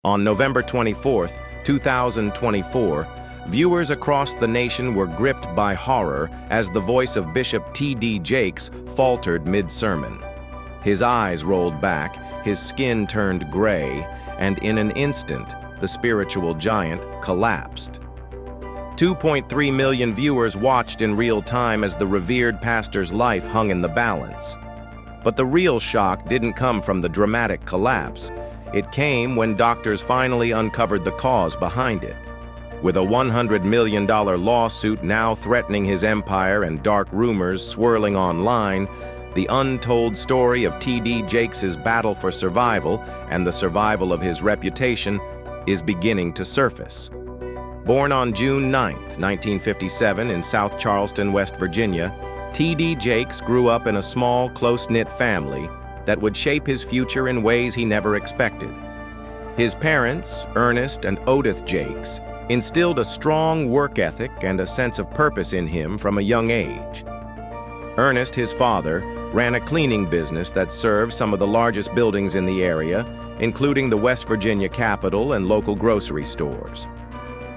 On November 24, 2024, viewers across the nation were gripped by horror as the voice of Bishop T.D. Jakes faltered mid-sermon. His eyes rolled back, his skin turned gray, and in an instant, the spiritual giant collapsed. 2.3 million viewers watched in real time as the revered pastor's life hung in the balance. But the real shock didn't come from the dramatic collapse. It came when doctors finally uncovered the cause behind it. With a $100 million lawsuit now threatening his empire and dark rumors swirling online, the untold story of T.D. Jakes' battle for survival and the survival of his reputation is beginning to surface. Born on June 9, 1957 in South Charleston, West Virginia, T.D. Jakes grew up in a small, close-knit family that would shape his future in ways he never expected. His parents, Ernest and Odith Jakes, instilled a strong work ethic and a sense of purpose in him from a young age. Ernest, his father, ran a cleaning business that served some of the largest buildings in the area, including the West Virginia Capitol and local grocery stores.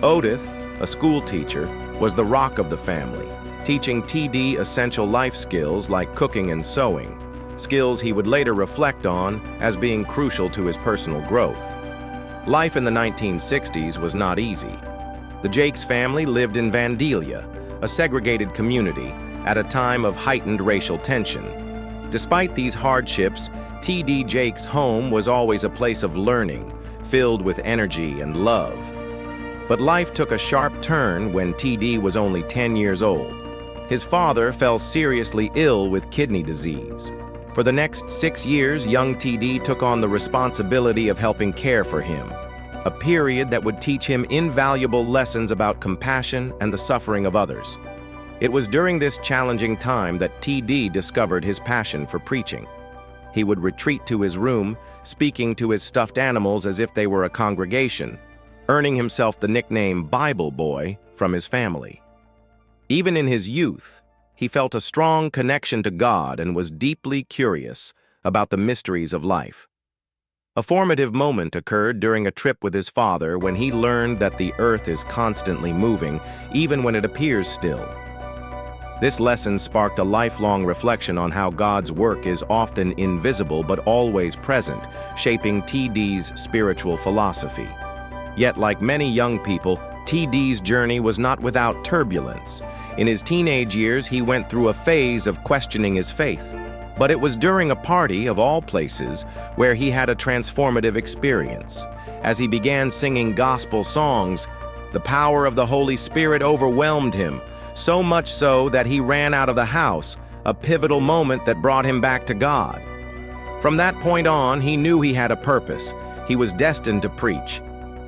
Odith, a school teacher, was the rock of the family, teaching T.D. essential life skills like cooking and sewing, skills he would later reflect on as being crucial to his personal growth. Life in the 1960s was not easy. The Jakes family lived in Vandalia, a segregated community, at a time of heightened racial tension. Despite these hardships, T.D. Jakes' home was always a place of learning, filled with energy and love. But life took a sharp turn when T.D. was only 10 years old. His father fell seriously ill with kidney disease. For the next 6 years, young T.D. took on the responsibility of helping care for him, a period that would teach him invaluable lessons about compassion and the suffering of others. It was during this challenging time that T.D. discovered his passion for preaching. He would retreat to his room, speaking to his stuffed animals as if they were a congregation, earning himself the nickname Bible Boy from his family. Even in his youth, he felt a strong connection to God and was deeply curious about the mysteries of life. A formative moment occurred during a trip with his father when he learned that the earth is constantly moving, even when it appears still. This lesson sparked a lifelong reflection on how God's work is often invisible but always present, shaping T.D.'s spiritual philosophy. Yet, like many young people, T.D.'s journey was not without turbulence. In his teenage years, he went through a phase of questioning his faith. But it was during a party, of all places, where he had a transformative experience. As he began singing gospel songs, the power of the Holy Spirit overwhelmed him, so much so that he ran out of the house, a pivotal moment that brought him back to God. From that point on, he knew he had a purpose. He was destined to preach.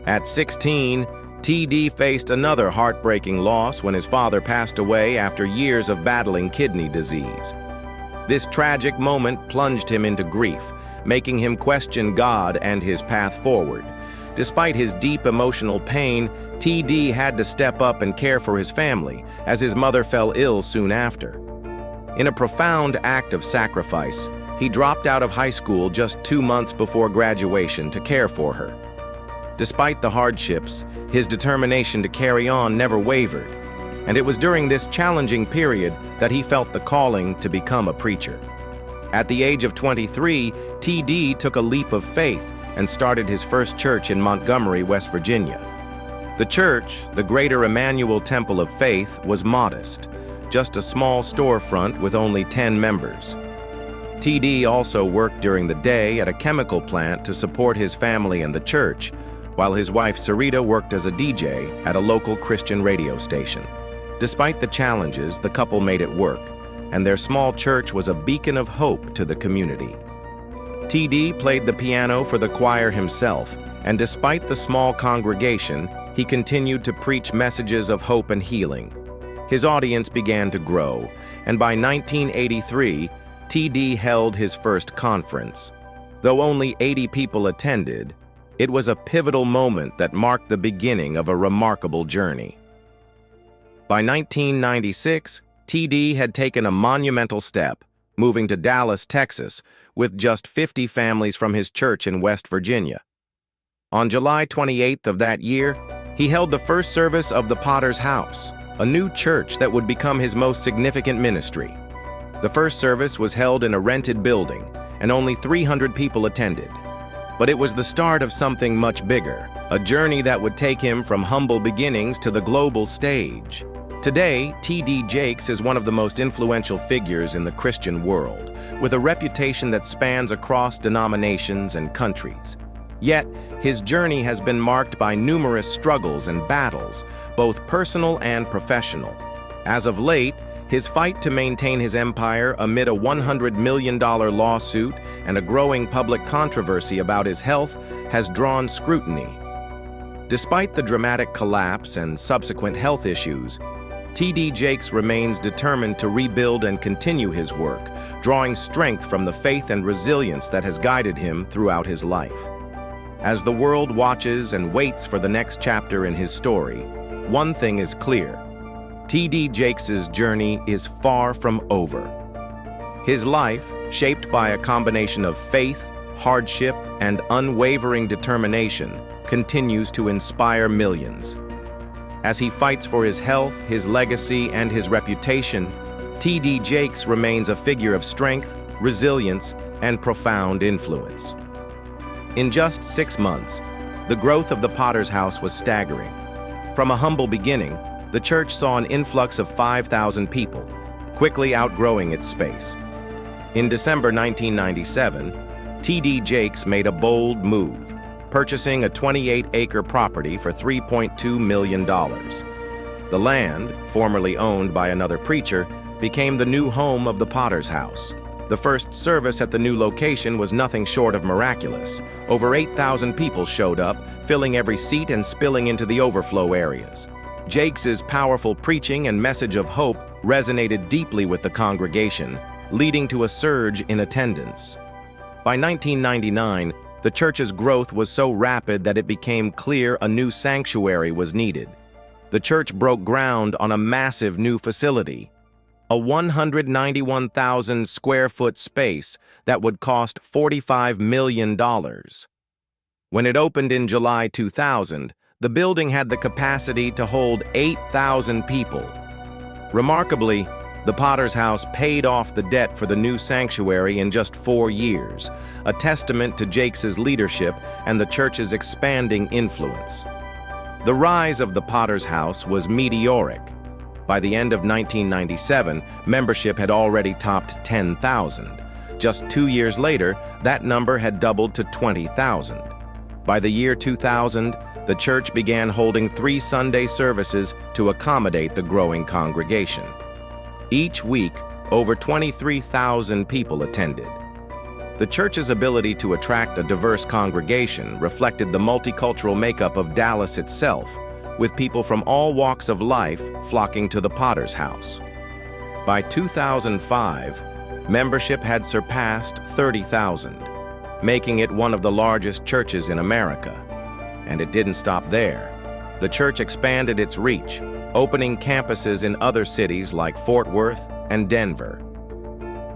At 16, T.D. faced another heartbreaking loss when his father passed away after years of battling kidney disease. This tragic moment plunged him into grief, making him question God and his path forward. Despite his deep emotional pain, T.D. had to step up and care for his family, as his mother fell ill soon after. In a profound act of sacrifice, he dropped out of high school just 2 months before graduation to care for her. Despite the hardships, his determination to carry on never wavered, and it was during this challenging period that he felt the calling to become a preacher. At the age of 23, T.D. took a leap of faith and started his first church in Montgomery, West Virginia. The church, the Greater Emmanuel Temple of Faith, was modest, just a small storefront with only 10 members. T.D. also worked during the day at a chemical plant to support his family and the church, while his wife Sarita worked as a DJ at a local Christian radio station. Despite the challenges, the couple made it work, and their small church was a beacon of hope to the community. T.D. played the piano for the choir himself, and despite the small congregation, he continued to preach messages of hope and healing. His audience began to grow, and by 1983, T.D. held his first conference. Though only 80 people attended, it was a pivotal moment that marked the beginning of a remarkable journey. By 1996, T.D. had taken a monumental step, moving to Dallas, Texas, with just 50 families from his church in West Virginia. On July 28th of that year, he held the first service of the Potter's House, a new church that would become his most significant ministry. The first service was held in a rented building, and only 300 people attended. But it was the start of something much bigger, a journey that would take him from humble beginnings to the global stage. Today, T.D. Jakes is one of the most influential figures in the Christian world, with a reputation that spans across denominations and countries. Yet, his journey has been marked by numerous struggles and battles, both personal and professional. As of late, his fight to maintain his empire amid a $100 million lawsuit and a growing public controversy about his health has drawn scrutiny. Despite the dramatic collapse and subsequent health issues, T.D. Jakes remains determined to rebuild and continue his work, drawing strength from the faith and resilience that has guided him throughout his life. As the world watches and waits for the next chapter in his story, one thing is clear: T.D. Jakes' journey is far from over. His life, shaped by a combination of faith, hardship, and unwavering determination, continues to inspire millions. As he fights for his health, his legacy, and his reputation, T.D. Jakes remains a figure of strength, resilience, and profound influence. In just 6 months, the growth of the Potter's House was staggering. From a humble beginning, the church saw an influx of 5,000 people, quickly outgrowing its space. In December 1997, T.D. Jakes made a bold move, purchasing a 28-acre property for $3.2 million. The land, formerly owned by another preacher, became the new home of the Potter's House. The first service at the new location was nothing short of miraculous. Over 8,000 people showed up, filling every seat and spilling into the overflow areas. Jakes' powerful preaching and message of hope resonated deeply with the congregation, leading to a surge in attendance. By 1999, the church's growth was so rapid that it became clear a new sanctuary was needed. The church broke ground on a massive new facility, a 191,000 square foot space that would cost $45 million. When it opened in July 2000, the building had the capacity to hold 8,000 people. Remarkably, the Potter's House paid off the debt for the new sanctuary in just 4 years, a testament to Jakes' leadership and the church's expanding influence. The rise of the Potter's House was meteoric. By the end of 1997, membership had already topped 10,000. Just 2 years later, that number had doubled to 20,000. By the year 2000, the church began holding 3 Sunday services to accommodate the growing congregation. Each week, over 23,000 people attended. The church's ability to attract a diverse congregation reflected the multicultural makeup of Dallas itself, with people from all walks of life flocking to the Potter's House. By 2005, membership had surpassed 30,000, making it one of the largest churches in America. And it didn't stop there. The church expanded its reach, opening campuses in other cities like Fort Worth and Denver.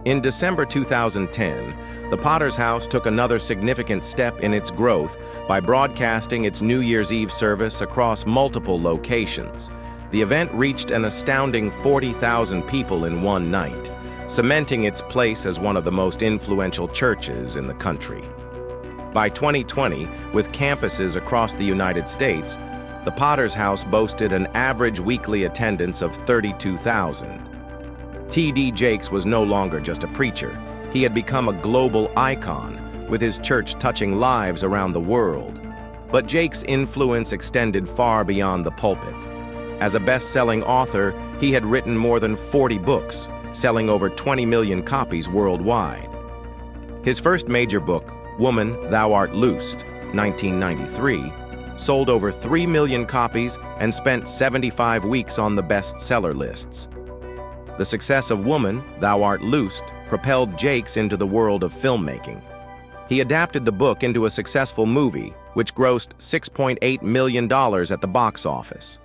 In December 2010, the Potter's House took another significant step in its growth by broadcasting its New Year's Eve service across multiple locations. The event reached an astounding 40,000 people in one night, cementing its place as one of the most influential churches in the country. By 2020, with campuses across the United States, the Potter's House boasted an average weekly attendance of 32,000. T.D. Jakes was no longer just a preacher. He had become a global icon, with his church touching lives around the world. But Jakes' influence extended far beyond the pulpit. As a best-selling author, he had written more than 40 books, selling over 20 million copies worldwide. His first major book, Woman, Thou Art Loosed, 1993, sold over 3 million copies and spent 75 weeks on the bestseller lists. The success of Woman, Thou Art Loosed propelled Jakes into the world of filmmaking. He adapted the book into a successful movie, which grossed $6.8 million at the box office.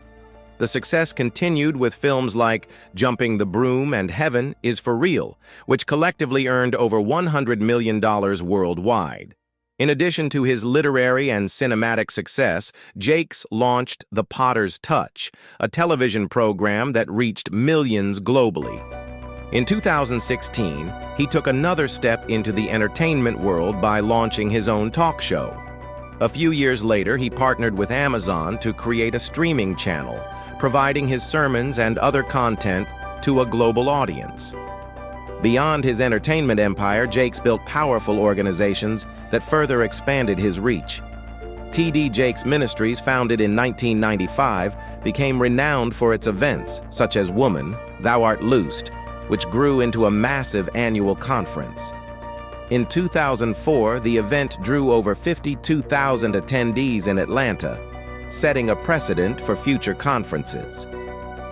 The success continued with films like Jumping the Broom and Heaven is for Real, which collectively earned over $100 million worldwide. In addition to his literary and cinematic success, Jakes launched The Potter's Touch, a television program that reached millions globally. In 2016, he took another step into the entertainment world by launching his own talk show. A few years later, he partnered with Amazon to create a streaming channel, providing his sermons and other content to a global audience. Beyond his entertainment empire, Jakes built powerful organizations that further expanded his reach. T.D. Jakes Ministries, founded in 1995, became renowned for its events, such as Woman, Thou Art Loosed, which grew into a massive annual conference. In 2004, the event drew over 52,000 attendees in Atlanta, setting a precedent for future conferences.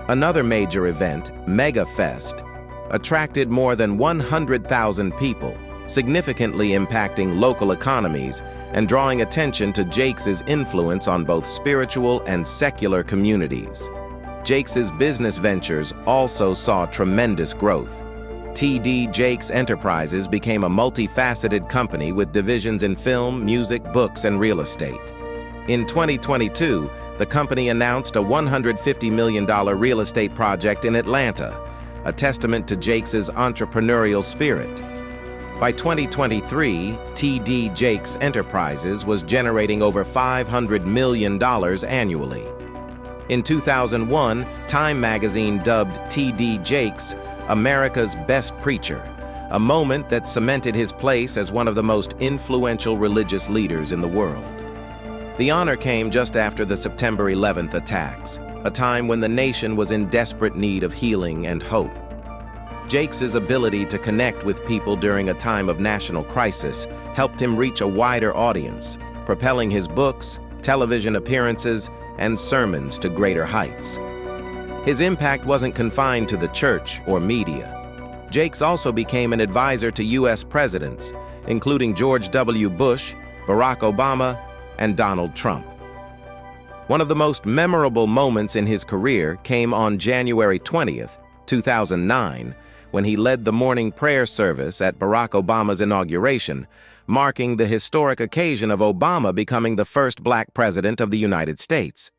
Another major event, MegaFest, attracted more than 100,000 people, significantly impacting local economies and drawing attention to Jakes's influence on both spiritual and secular communities. Jakes's business ventures also saw tremendous growth. T.D. Jakes Enterprises became a multifaceted company with divisions in film, music, books, and real estate. In 2022, the company announced a $150 million real estate project in Atlanta, a testament to Jakes's entrepreneurial spirit. By 2023, T.D. Jakes Enterprises was generating over $500 million annually. In 2001, Time magazine dubbed T.D. Jakes America's Best Preacher, a moment that cemented his place as one of the most influential religious leaders in the world. The honor came just after the September 11th attacks, a time when the nation was in desperate need of healing and hope. Jakes's ability to connect with people during a time of national crisis helped him reach a wider audience, propelling his books, television appearances, and sermons to greater heights. His impact wasn't confined to the church or media. Jakes also became an advisor to U.S. presidents, including George W. Bush, Barack Obama, and Donald Trump. One of the most memorable moments in his career came on January 20th, 2009, when he led the morning prayer service at Barack Obama's inauguration, marking the historic occasion of Obama becoming the first black president of the United States.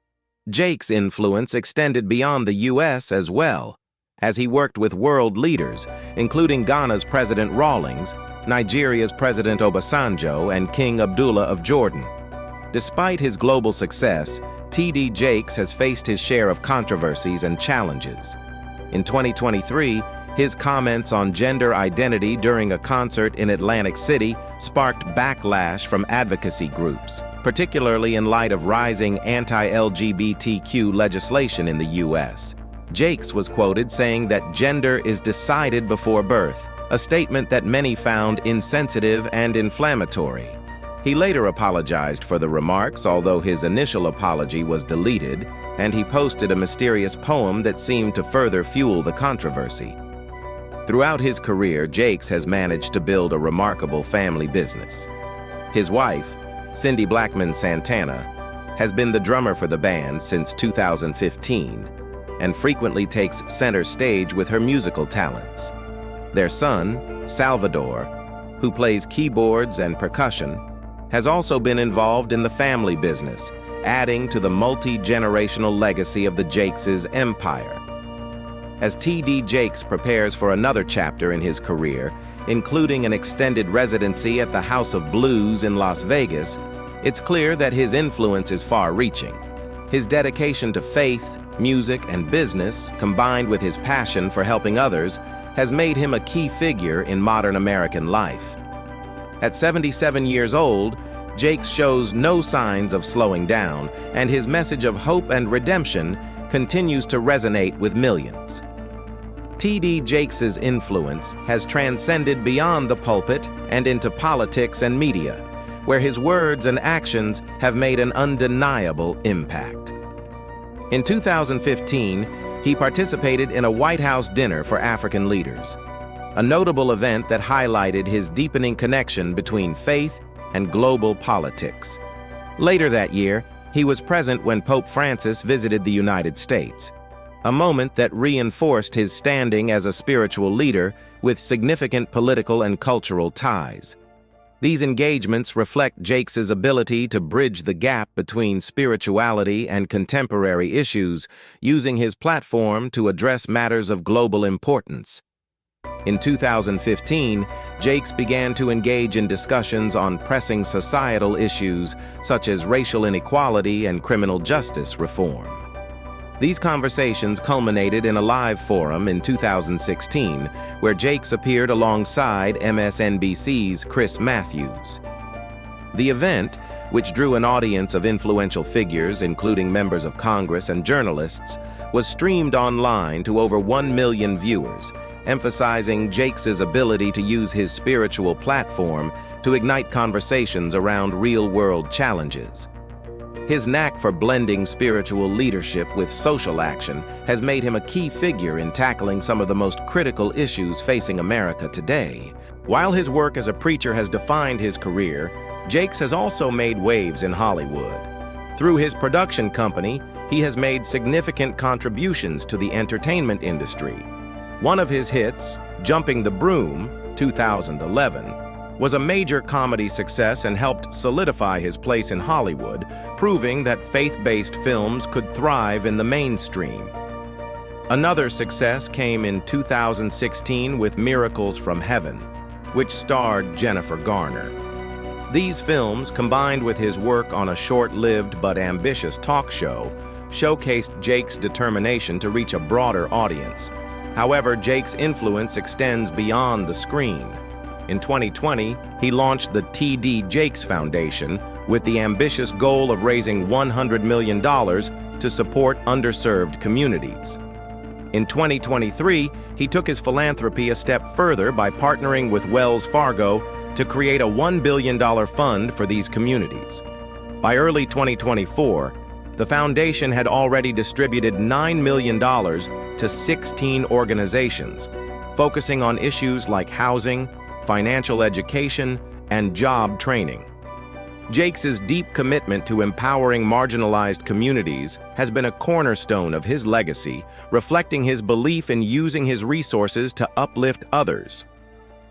Jakes' influence extended beyond the U.S. as well, as he worked with world leaders, including Ghana's President Rawlings, Nigeria's President Obasanjo, and King Abdullah of Jordan. Despite his global success, T.D. Jakes has faced his share of controversies and challenges. In 2023, his comments on gender identity during a concert in Atlantic City sparked backlash from advocacy groups, particularly in light of rising anti-LGBTQ legislation in the U.S. Jakes was quoted saying that gender is decided before birth, a statement that many found insensitive and inflammatory. He later apologized for the remarks, although his initial apology was deleted, and he posted a mysterious poem that seemed to further fuel the controversy. Throughout his career, Jakes has managed to build a remarkable family business. His wife, Cindy Blackman Santana, has been the drummer for the band since 2015 and frequently takes center stage with her musical talents. Their son, Salvador, who plays keyboards and percussion, has also been involved in the family business, adding to the multi-generational legacy of the Jakes' empire. As T.D. Jakes prepares for another chapter in his career, including an extended residency at the House of Blues in Las Vegas, it's clear that his influence is far-reaching. His dedication to faith, music, and business, combined with his passion for helping others, has made him a key figure in modern American life. At 77 years old, Jakes shows no signs of slowing down, and his message of hope and redemption continues to resonate with millions. T.D. Jakes' influence has transcended beyond the pulpit and into politics and media, where his words and actions have made an undeniable impact. In 2015, he participated in a White House dinner for African leaders, a notable event that highlighted his deepening connection between faith and global politics. Later that year, he was present when Pope Francis visited the United States, a moment that reinforced his standing as a spiritual leader with significant political and cultural ties. These engagements reflect Jakes' ability to bridge the gap between spirituality and contemporary issues, using his platform to address matters of global importance. In 2015, Jakes began to engage in discussions on pressing societal issues such as racial inequality and criminal justice reform. These conversations culminated in a live forum in 2016, where Jakes appeared alongside MSNBC's Chris Matthews. The event, which drew an audience of influential figures, including members of Congress and journalists, was streamed online to over 1 million viewers, emphasizing Jakes' ability to use his spiritual platform to ignite conversations around real-world challenges. His knack for blending spiritual leadership with social action has made him a key figure in tackling some of the most critical issues facing America today. While his work as a preacher has defined his career, Jakes has also made waves in Hollywood. Through his production company, he has made significant contributions to the entertainment industry. One of his hits, Jumping the Broom, 2011, was a major comedy success and helped solidify his place in Hollywood, proving that faith-based films could thrive in the mainstream. Another success came in 2016 with Miracles from Heaven, which starred Jennifer Garner. These films, combined with his work on a short-lived but ambitious talk show, showcased Jakes' determination to reach a broader audience. However, Jakes' influence extends beyond the screen. In 2020, he launched the T.D. Jakes Foundation with the ambitious goal of raising $100 million to support underserved communities. In 2023, he took his philanthropy a step further by partnering with Wells Fargo to create a $1 billion fund for these communities. By early 2024, the foundation had already distributed $9 million to 16 organizations, focusing on issues like housing, financial education, and job training. Jakes' deep commitment to empowering marginalized communities has been a cornerstone of his legacy, reflecting his belief in using his resources to uplift others.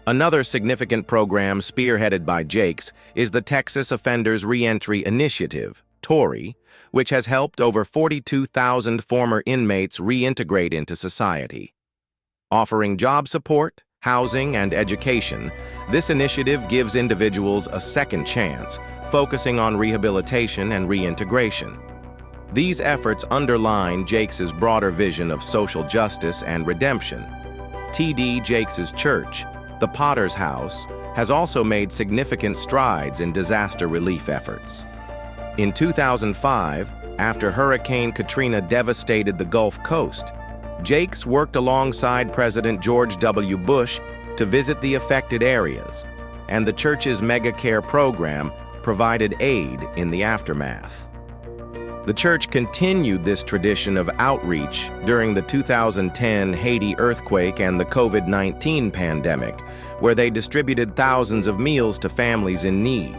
Another significant program spearheaded by Jakes is the Texas Offenders Reentry Initiative, TORI, which has helped over 42,000 former inmates reintegrate into society. Offering job support, housing, and education, this initiative gives individuals a second chance, focusing on rehabilitation and reintegration. These efforts underline Jakes' broader vision of social justice and redemption. T.D. Jakes' church, the Potter's House, has also made significant strides in disaster relief efforts. In 2005, after Hurricane Katrina devastated the Gulf Coast, Jakes worked alongside President George W. Bush to visit the affected areas, and the church's Mega Care program provided aid in the aftermath. The church continued this tradition of outreach during the 2010 Haiti earthquake and the COVID-19 pandemic, where they distributed thousands of meals to families in need.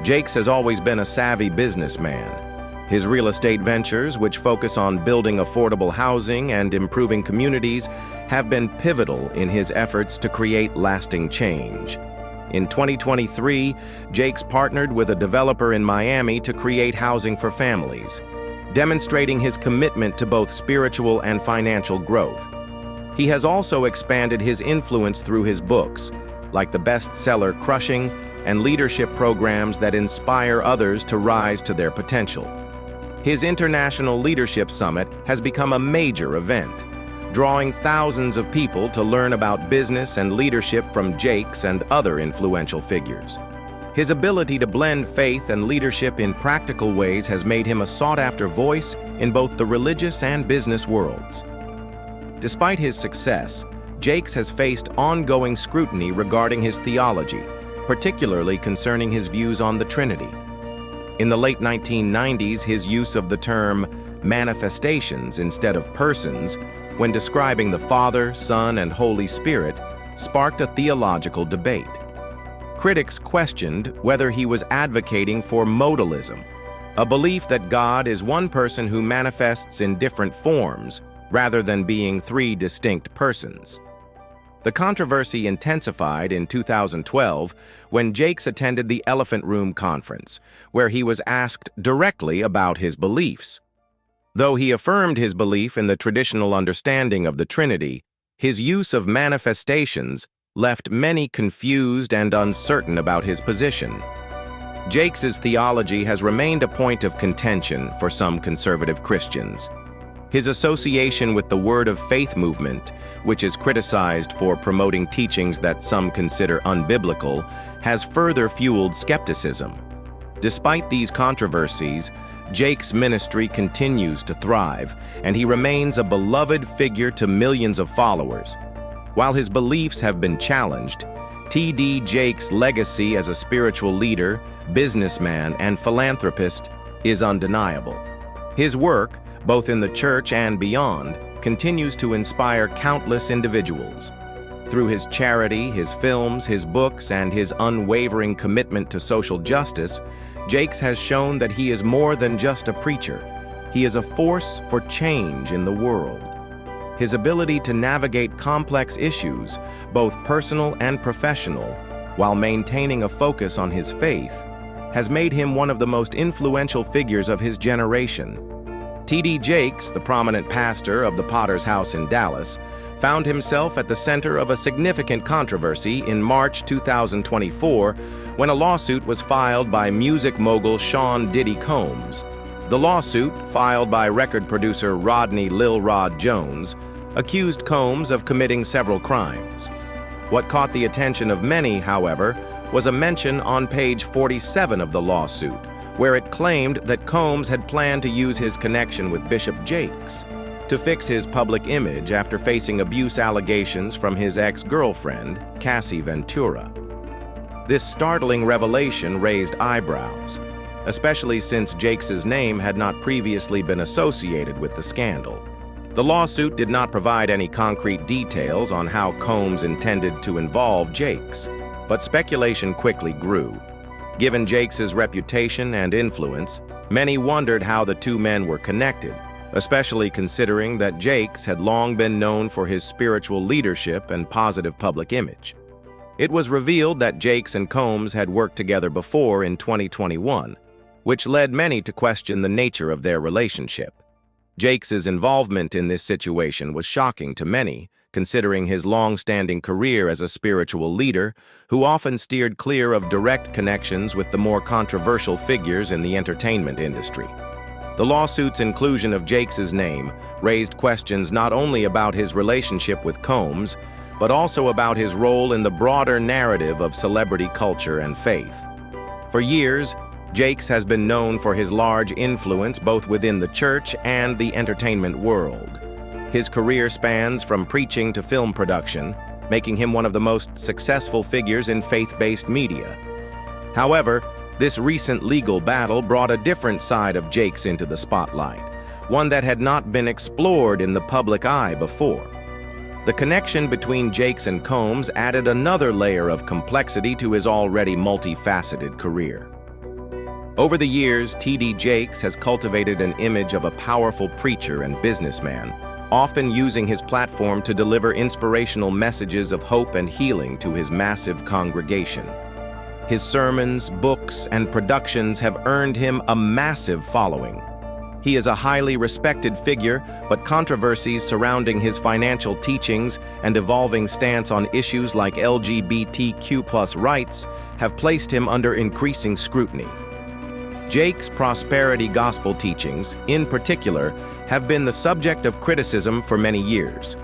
Jakes has always been a savvy businessman. His real estate ventures, which focus on building affordable housing and improving communities, have been pivotal in his efforts to create lasting change. In 2023, Jakes partnered with a developer in Miami to create housing for families, demonstrating his commitment to both spiritual and financial growth. He has also expanded his influence through his books, like the bestseller Crushing, and leadership programs that inspire others to rise to their potential. His International Leadership Summit has become a major event, drawing thousands of people to learn about business and leadership from Jakes and other influential figures. His ability to blend faith and leadership in practical ways has made him a sought-after voice in both the religious and business worlds. Despite his success, Jakes has faced ongoing scrutiny regarding his theology, particularly concerning his views on the Trinity. In the late 1990s, his use of the term manifestations instead of persons when describing the Father, Son, and Holy Spirit sparked a theological debate. Critics questioned whether he was advocating for modalism, a belief that God is one person who manifests in different forms rather than being three distinct persons. The controversy intensified in 2012 when Jakes attended the Elephant Room Conference, where he was asked directly about his beliefs. Though he affirmed his belief in the traditional understanding of the Trinity, his use of manifestations left many confused and uncertain about his position. Jakes's theology has remained a point of contention for some conservative Christians. His association with the Word of Faith movement, which is criticized for promoting teachings that some consider unbiblical, has further fueled skepticism. Despite these controversies, Jakes' ministry continues to thrive, and he remains a beloved figure to millions of followers. While his beliefs have been challenged, T.D. Jakes' legacy as a spiritual leader, businessman, and philanthropist is undeniable. His work, both in the church and beyond, continues to inspire countless individuals. Through his charity, his films, his books, and his unwavering commitment to social justice, Jakes has shown that he is more than just a preacher. He is a force for change in the world. His ability to navigate complex issues, both personal and professional, while maintaining a focus on his faith, has made him one of the most influential figures of his generation. T.D. Jakes, the prominent pastor of the Potter's House in Dallas, found himself at the center of a significant controversy in March 2024 when a lawsuit was filed by music mogul Sean Diddy Combs. The lawsuit, filed by record producer Rodney Lil Rod Jones, accused Combs of committing several crimes. What caught the attention of many, however, was a mention on page 47 of the lawsuit, where it claimed that Combs had planned to use his connection with Bishop Jakes to fix his public image after facing abuse allegations from his ex-girlfriend, Cassie Ventura. This startling revelation raised eyebrows, especially since Jakes' name had not previously been associated with the scandal. The lawsuit did not provide any concrete details on how Combs intended to involve Jakes, but speculation quickly grew. Given Jakes' reputation and influence, many wondered how the two men were connected, especially considering that Jakes had long been known for his spiritual leadership and positive public image. It was revealed that Jakes and Combs had worked together before in 2021, which led many to question the nature of their relationship. Jakes' involvement in this situation was shocking to many, considering his long-standing career as a spiritual leader who often steered clear of direct connections with the more controversial figures in the entertainment industry. The lawsuit's inclusion of Jakes' name raised questions not only about his relationship with Combs, but also about his role in the broader narrative of celebrity culture and faith. For years, Jakes has been known for his large influence both within the church and the entertainment world. His career spans from preaching to film production, making him one of the most successful figures in faith-based media. However, this recent legal battle brought a different side of Jakes into the spotlight, one that had not been explored in the public eye before. The connection between Jakes and Combs added another layer of complexity to his already multifaceted career. Over the years, T.D. Jakes has cultivated an image of a powerful preacher and businessman, often using his platform to deliver inspirational messages of hope and healing to his massive congregation. His sermons, books, and productions have earned him a massive following. He is a highly respected figure, but controversies surrounding his financial teachings and evolving stance on issues like LGBTQ+ rights have placed him under increasing scrutiny. Jakes' prosperity gospel teachings, in particular, have been the subject of criticism for many years.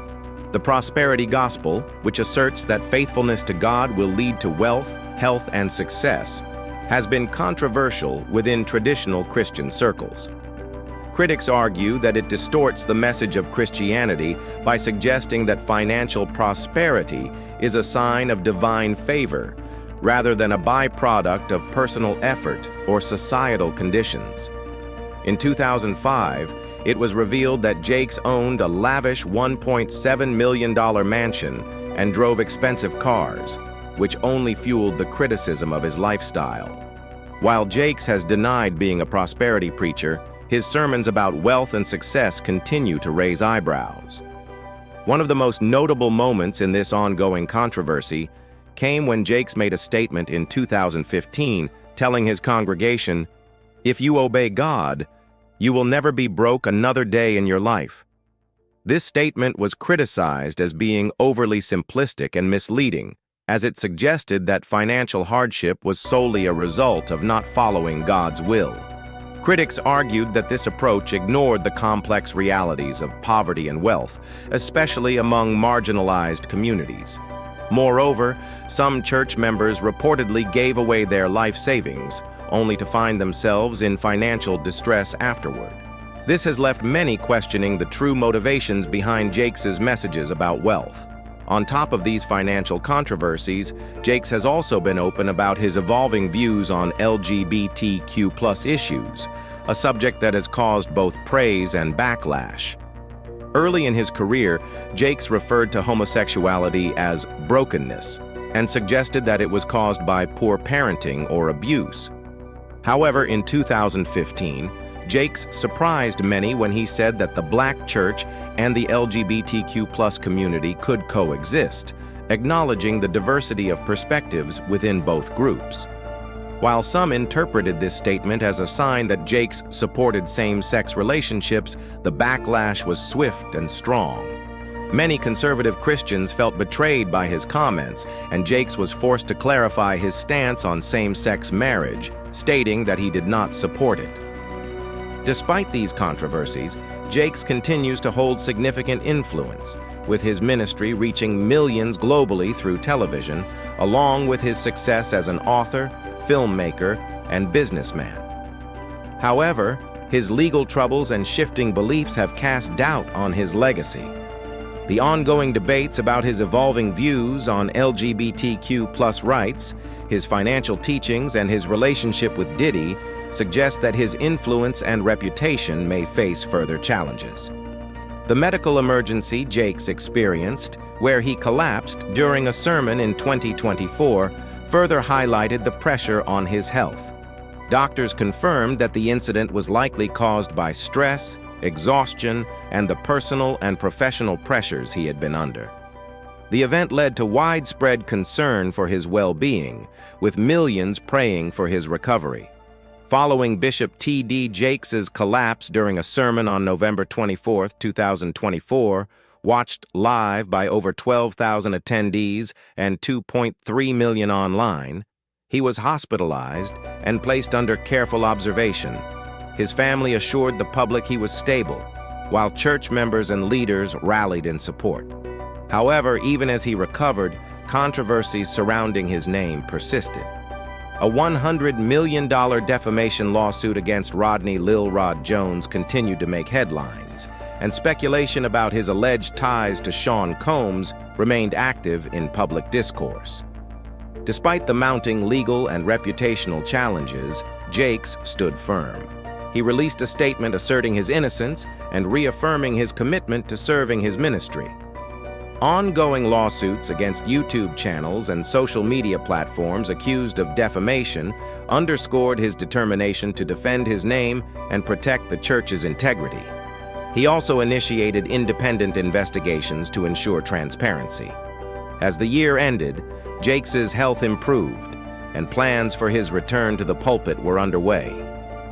The prosperity gospel, which asserts that faithfulness to God will lead to wealth, health, and success, has been controversial within traditional Christian circles. Critics argue that it distorts the message of Christianity by suggesting that financial prosperity is a sign of divine favor, rather than a byproduct of personal effort or societal conditions. In 2005, it was revealed that Jakes owned a lavish $1.7 million mansion and drove expensive cars, which only fueled the criticism of his lifestyle. While Jakes has denied being a prosperity preacher, his sermons about wealth and success continue to raise eyebrows. One of the most notable moments in this ongoing controversy came when Jakes made a statement in 2015 telling his congregation, "If you obey God, you will never be broke another day in your life." This statement was criticized as being overly simplistic and misleading, as it suggested that financial hardship was solely a result of not following God's will. Critics argued that this approach ignored the complex realities of poverty and wealth, especially among marginalized communities. Moreover, some church members reportedly gave away their life savings, only to find themselves in financial distress afterward. This has left many questioning the true motivations behind Jakes' messages about wealth. On top of these financial controversies, Jakes has also been open about his evolving views on LGBTQ+ issues, a subject that has caused both praise and backlash. Early in his career, Jakes referred to homosexuality as brokenness and suggested that it was caused by poor parenting or abuse. However, in 2015, Jakes surprised many when he said that the Black church and the LGBTQ+ community could coexist, acknowledging the diversity of perspectives within both groups. While some interpreted this statement as a sign that Jakes supported same-sex relationships, the backlash was swift and strong. Many conservative Christians felt betrayed by his comments, and Jakes was forced to clarify his stance on same-sex marriage, stating that he did not support it. Despite these controversies, Jakes continues to hold significant influence, with his ministry reaching millions globally through television, along with his success as an author, filmmaker, and businessman. However, his legal troubles and shifting beliefs have cast doubt on his legacy. The ongoing debates about his evolving views on LGBTQ+ rights, his financial teachings, and his relationship with Diddy suggest that his influence and reputation may face further challenges. The medical emergency Jakes experienced, where he collapsed during a sermon in 2024, further highlighted the pressure on his health. Doctors confirmed that the incident was likely caused by stress, exhaustion, and the personal and professional pressures he had been under. The event led to widespread concern for his well-being, with millions praying for his recovery. Following Bishop T.D. Jakes' collapse during a sermon on November 24, 2024, watched live by over 12,000 attendees and 2.3 million online, he was hospitalized and placed under careful observation. His family assured the public he was stable, while church members and leaders rallied in support. However, even as he recovered, controversies surrounding his name persisted. A $100 million defamation lawsuit against Rodney Lil Rod Jones continued to make headlines, and speculation about his alleged ties to Sean Combs remained active in public discourse. Despite the mounting legal and reputational challenges, Jakes stood firm. He released a statement asserting his innocence and reaffirming his commitment to serving his ministry. Ongoing lawsuits against YouTube channels and social media platforms accused of defamation underscored his determination to defend his name and protect the church's integrity. He also initiated independent investigations to ensure transparency. As the year ended, Jakes' health improved, and plans for his return to the pulpit were underway.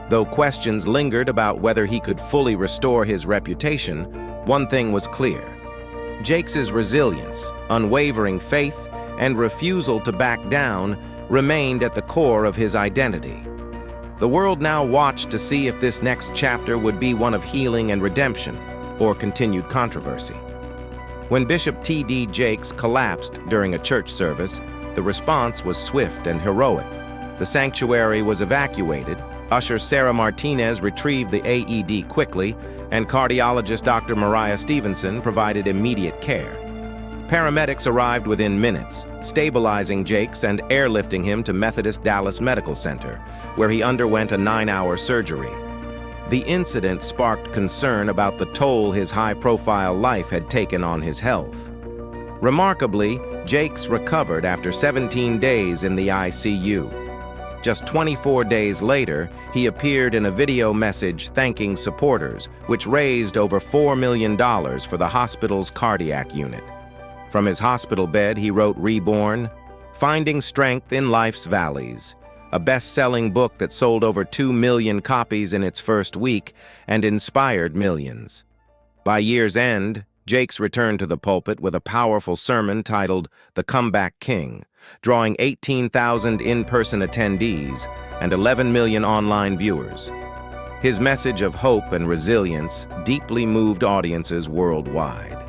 Though questions lingered about whether he could fully restore his reputation, one thing was clear. Jakes' resilience, unwavering faith, and refusal to back down remained at the core of his identity. The world now watched to see if this next chapter would be one of healing and redemption, or continued controversy. When Bishop T.D. Jakes collapsed during a church service, the response was swift and heroic. The sanctuary was evacuated, usher Sarah Martinez retrieved the AED quickly, and cardiologist Dr. Mariah Stevenson provided immediate care. Paramedics arrived within minutes, stabilizing Jakes and airlifting him to Methodist Dallas Medical Center, where he underwent a 9-hour surgery. The incident sparked concern about the toll his high-profile life had taken on his health. Remarkably, Jakes recovered after 17 days in the ICU. Just 24 days later, he appeared in a video message thanking supporters, which raised over $4 million for the hospital's cardiac unit. From his hospital bed, he wrote Reborn, Finding Strength in Life's Valleys, a best-selling book that sold over 2 million copies in its first week and inspired millions. By year's end, Jakes returned to the pulpit with a powerful sermon titled The Comeback King, drawing 18,000 in-person attendees and 11 million online viewers. His message of hope and resilience deeply moved audiences worldwide.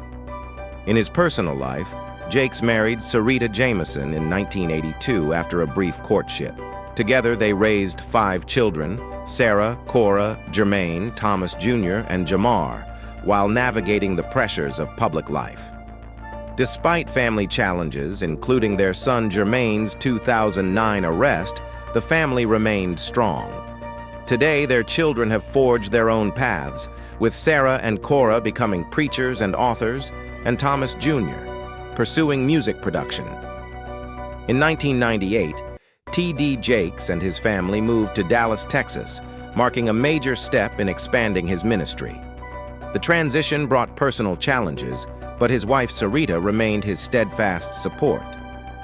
In his personal life, Jakes married Sarita Jameson in 1982 after a brief courtship. Together, they raised 5 children, Sarah, Cora, Jermaine, Thomas Jr., and Jamar, while navigating the pressures of public life. Despite family challenges, including their son Jermaine's 2009 arrest, the family remained strong. Today, their children have forged their own paths, with Sarah and Cora becoming preachers and authors, and Thomas Jr. pursuing music production. In 1998, T.D. Jakes and his family moved to Dallas, Texas, marking a major step in expanding his ministry. The transition brought personal challenges, but his wife Sarita remained his steadfast support.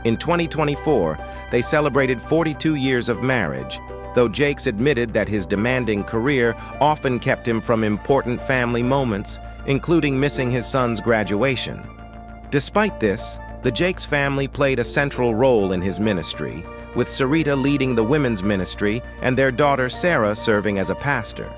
In 2024, they celebrated 42 years of marriage, though Jakes admitted that his demanding career often kept him from important family moments, including missing his son's graduation. Despite this, the Jakes family played a central role in his ministry, with Sarita leading the women's ministry and their daughter Sarah serving as a pastor.